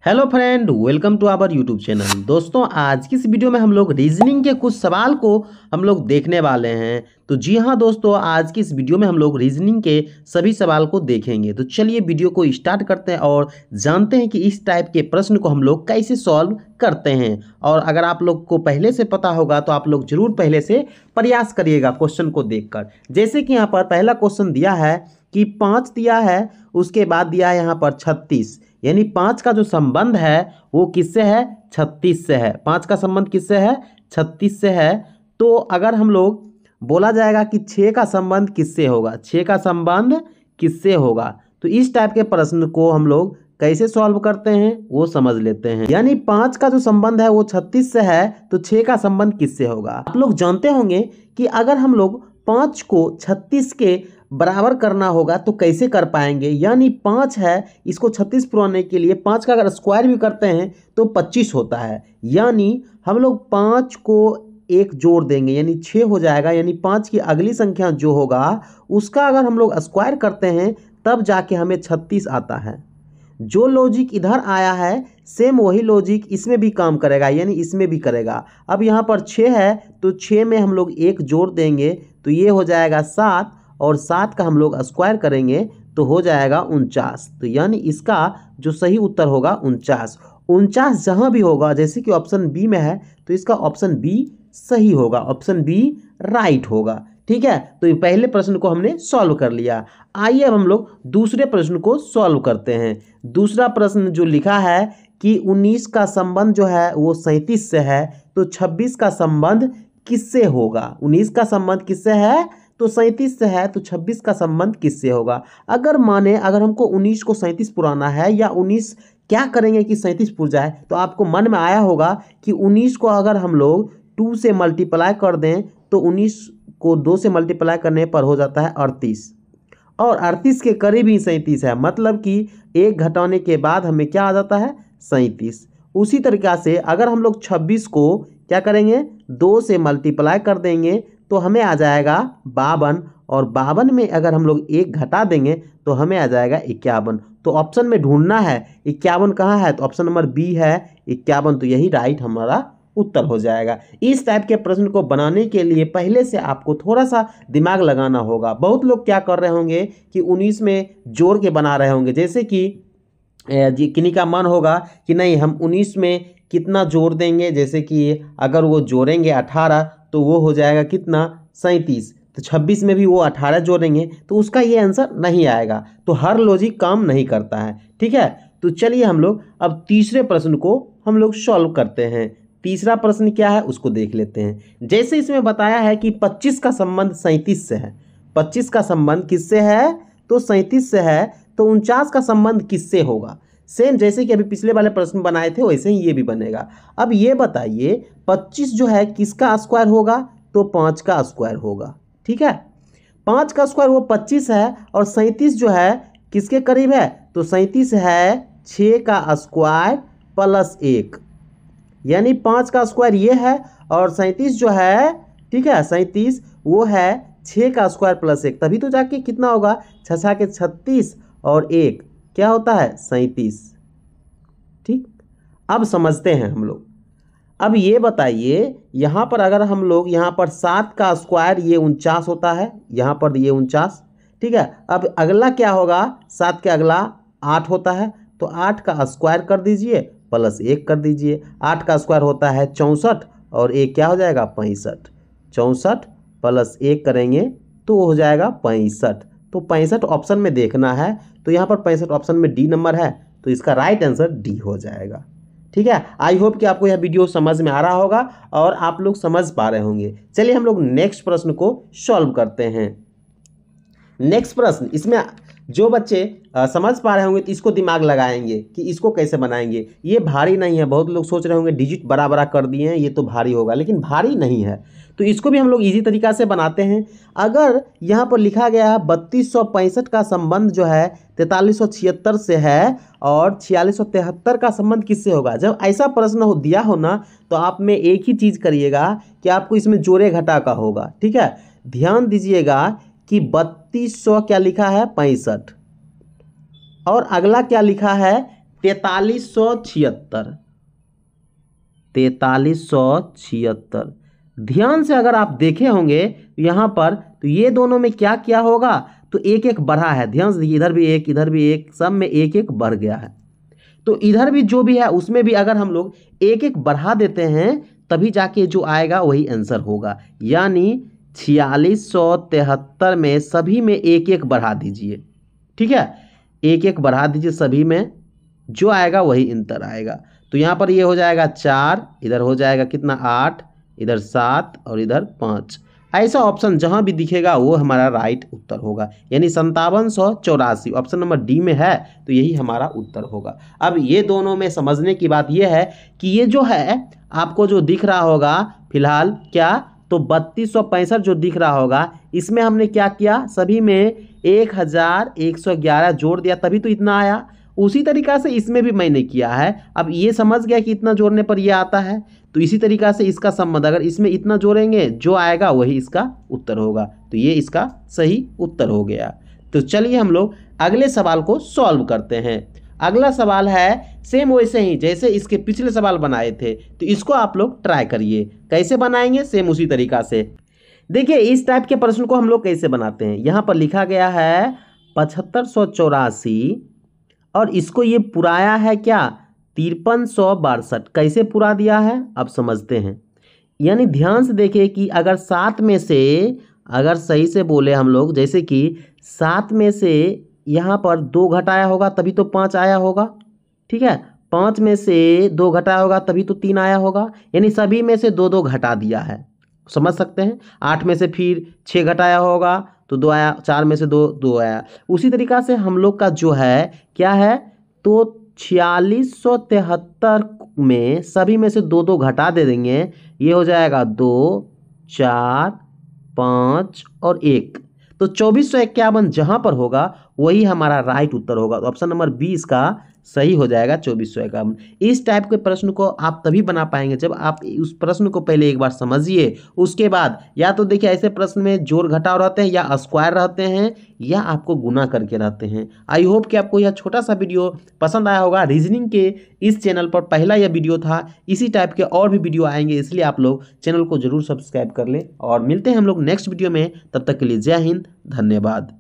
Hello friend, welcome to our YouTube channel. दोस्तों, आज की इस वीडियो में हम लोग रीजनिंग के कुछ सवाल को हम लोग देखने वाले हैं। तो जी हाँ दोस्तों, आज की इस वीडियो में हम लोग रीजनिंग के सभी सवाल को देखेंगे। तो चलिए वीडियो को स्टार्ट करते हैं और जानते हैं कि इस टाइप के प्रश्न को हम लोग कैसे सॉल्व करते हैं। और अगर आप लोग को पहले से पता होगा तो आप लोग जरूर पहले से प्रयास करिएगा क्वेश्चन को देखकर। जैसे कि यहाँ पर पहला क्वेश्चन दिया है कि 5 दिया है, उसके बाद दिया है यहाँ पर 36, यानी 5 का जो संबंध है वो किससे है? 36 से है। 5 का संबंध किससे है? 36 से है। तो अगर हम लोग बोला जाएगा कि 6 का संबंध किससे होगा, 6 का संबंध किससे होगा, तो इस टाइप के प्रश्न को हम लोग कैसे सॉल्व करते हैं वो समझ लेते हैं। यानी 5 का जो संबंध है वो 36 से है, तो 6 का संबंध किससे होगा। आप लोग जानते होंगे कि अगर हम लोग 5 को 36 के बराबर करना होगा तो कैसे कर पाएंगे। यानी 5 है, इसको 36 पुराने के लिए 5 का अगर स्क्वायर भी करते हैं तो 25 होता है। यानी हम लोग 5 को एक जोड़ देंगे यानी 6 हो जाएगा। यानी 5 की अगली संख्या जो होगा उसका अगर हम लोग स्क्वायर करते हैं तब जाके हमें 36 आता है। जो लॉजिक इधर आया है सेम वही लॉजिक इसमें भी काम करेगा, यानी इसमें भी करेगा। अब यहाँ पर 6 है तो 6 में हम लोग एक जोड़ देंगे तो ये हो जाएगा 7, और 7 का हम लोग स्क्वायर करेंगे तो हो जाएगा 49। तो यानी इसका जो सही उत्तर होगा 49। 49 जहाँ भी होगा, जैसे कि ऑप्शन बी में है तो इसका ऑप्शन बी सही होगा, ऑप्शन बी राइट होगा। ठीक है, तो ये पहले प्रश्न को हमने सॉल्व कर लिया। आइए अब हम लोग दूसरे प्रश्न को सॉल्व करते हैं। दूसरा प्रश्न जो लिखा है कि 19 का संबंध जो है वो 37 से है, तो 26 का संबंध किससे होगा। 19 का संबंध किससे है? तो 37 से है, तो 26 का संबंध किससे होगा। अगर हमको 19 को 37 पुराना है, या 19 क्या करेंगे कि 37 पुर जाए, तो आपको मन में आया होगा कि 19 को अगर हम लोग 2 से मल्टीप्लाई कर दें तो 19 को 2 से मल्टीप्लाई करने पर हो जाता है 38, और 38 के करीब ही 37 है। मतलब कि एक घटाने के बाद हमें क्या आ जाता है? 37। उसी तरीक़ा से अगर हम लोग 26 को क्या करेंगे? 2 से मल्टीप्लाई कर देंगे तो हमें आ जाएगा 52, और 52 में अगर हम लोग एक घटा देंगे तो हमें आ जाएगा 51। तो ऑप्शन में ढूंढना है 51 कहाँ है, तो ऑप्शन नंबर बी है 51। तो यही राइट हमारा उत्तर हो जाएगा। इस टाइप के प्रश्न को बनाने के लिए पहले से आपको थोड़ा सा दिमाग लगाना होगा। बहुत लोग क्या कर रहे होंगे कि 19 में जोड़ के बना रहे होंगे। जैसे कि किन्हीं का मन होगा कि नहीं, हम 19 में कितना जोड़ देंगे, जैसे कि अगर वो जोड़ेंगे 18 तो वो हो जाएगा कितना? 37। तो 26 में भी वो 18 जोड़ेंगे तो उसका ये आंसर नहीं आएगा। तो हर लॉजिक काम नहीं करता है। ठीक है, तो चलिए हम लोग अब तीसरे प्रश्न को हम लोग सॉल्व करते हैं। तीसरा प्रश्न क्या है उसको देख लेते हैं। जैसे इसमें बताया है कि 25 का संबंध 37 से है। 25 का संबंध किससे है? तो 37 से है। तो 49 का संबंध किससे होगा? सेम जैसे कि अभी पिछले वाले प्रश्न बनाए थे वैसे ही ये भी बनेगा। अब ये बताइए 25 जो है किसका स्क्वायर होगा? तो 5 का स्क्वायर होगा। ठीक है, 5 का स्क्वायर वो 25 है, और 37 जो है किसके करीब है? तो 37 है 6 का स्क्वायर प्लस 1, यानी 5 का स्क्वायर ये है, और 37 जो है, ठीक है, 37 वो है 6 का स्क्वायर प्लस 1। तभी तो जाके कितना होगा? 6 के 36 और 1 क्या होता है? 37। ठीक, अब समझते हैं हम लोग। अब ये बताइए यहाँ पर अगर हम लोग यहाँ पर 7 का स्क्वायर ये 49 होता है, यहाँ पर ये 49। ठीक है, अब अगला क्या होगा? 7 के अगला 8 होता है, तो 8 का स्क्वायर कर दीजिए प्लस 1 कर दीजिए। 8 का स्क्वायर होता है 64, और 1 क्या हो जाएगा? 65। 64 प्लस 1 करेंगे तो हो जाएगा 65। तो 65 ऑप्शन में देखना है, तो यहाँ पर 65 ऑप्शन में डी नंबर है, तो इसका राइट आंसर डी हो जाएगा। ठीक है, आई होप कि आपको यह वीडियो समझ में आ रहा होगा और आप लोग समझ पा रहे होंगे। चलिए हम लोग नेक्स्ट प्रश्न को सॉल्व करते हैं। नेक्स्ट प्रश्न, इसमें जो बच्चे समझ पा रहे होंगे तो इसको दिमाग लगाएंगे कि इसको कैसे बनाएंगे। ये भारी नहीं है। बहुत लोग सोच रहे होंगे डिजिट बड़ा बड़ा कर दिए हैं ये तो भारी होगा, लेकिन भारी नहीं है। तो इसको भी हम लोग इजी तरीका से बनाते हैं। अगर यहाँ पर लिखा गया है 3265 का संबंध जो है 4376 से है, और 4673 का संबंध किससे होगा। जब ऐसा प्रश्न दिया हो ना, तो आप में एक ही चीज़ करिएगा कि आपको इसमें जोड़े घटा का होगा। ठीक है, ध्यान दीजिएगा कि 3200 क्या लिखा है? 65, और अगला क्या लिखा है? 4376, 4376। ध्यान से अगर आप देखे होंगे यहाँ पर, तो ये दोनों में क्या क्या होगा, तो एक एक बढ़ा है। ध्यान से देखिए, इधर भी एक, इधर भी एक, सब में एक एक बढ़ गया है। तो इधर भी जो भी है उसमें भी अगर हम लोग एक एक बढ़ा देते हैं तभी जाके जो आएगा वही आंसर होगा। यानी 4673 में सभी में एक एक बढ़ा दीजिए, ठीक है, एक एक बढ़ा दीजिए सभी में, जो आएगा वही आंसर आएगा। तो यहाँ पर ये हो जाएगा 4, इधर हो जाएगा कितना 8, इधर 7 और इधर 5। ऐसा ऑप्शन जहाँ भी दिखेगा वो हमारा राइट उत्तर होगा। यानी 5784 ऑप्शन नंबर डी में है, तो यही हमारा उत्तर होगा। अब ये दोनों में समझने की बात ये है कि ये जो है आपको जो दिख रहा होगा फिलहाल क्या, तो 3265 जो दिख रहा होगा, इसमें हमने क्या किया, सभी में 1111 जोड़ दिया तभी तो इतना आया। उसी तरीका से इसमें भी मैंने किया है। अब ये समझ गया कि इतना जोड़ने पर ये आता है, तो इसी तरीका से इसका संबंध अगर इसमें इतना जोड़ेंगे जो आएगा वही इसका उत्तर होगा। तो ये इसका सही उत्तर हो गया। तो चलिए हम लोग अगले सवाल को सॉल्व करते हैं। अगला सवाल है सेम वैसे ही जैसे इसके पिछले सवाल बनाए थे, तो इसको आप लोग ट्राई करिए। कैसे बनाएंगे, सेम उसी तरीका से। देखिए इस टाइप के प्रश्न को हम लोग कैसे बनाते हैं, यहाँ पर लिखा गया है 7584 और इसको ये पुराया है क्या, 5362। कैसे पुरा दिया है अब समझते हैं। यानी ध्यान से देखिए कि अगर 7 में से, अगर सही से बोले हम लोग, जैसे कि 7 में से यहाँ पर 2 घटाया होगा तभी तो 5 आया होगा, ठीक है, 5 में से 2 घटाया होगा तभी तो 3 आया होगा। यानी सभी में से 2 घटा दिया है, समझ सकते हैं। 8 में से फिर 6 घटाया होगा तो 2 आया, 4 में से 2 आया। उसी तरीका से हम लोग का जो है क्या है, तो 4673 में सभी में से 2 घटा दे देंगे, ये हो जाएगा 2, 4, 5 और 1। तो 2451 जहाँ पर होगा वही हमारा राइट उत्तर होगा। तो ऑप्शन नंबर 20 का सही हो जाएगा 2451। इस टाइप के प्रश्न को आप तभी बना पाएंगे जब आप उस प्रश्न को पहले एक बार समझिए, उसके बाद या तो देखिए ऐसे प्रश्न में जोड़ घटाव रहते हैं या स्क्वायर रहते हैं या आपको गुना करके रहते हैं। आई होप कि आपको यह छोटा सा वीडियो पसंद आया होगा। रीजनिंग के इस चैनल पर पहला यह वीडियो था, इसी टाइप के और भी वीडियो आएंगे, इसलिए आप लोग चैनल को जरूर सब्सक्राइब कर लें। और मिलते हैं हम लोग नेक्स्ट वीडियो में, तब तक के लिए जय हिंद, धन्यवाद।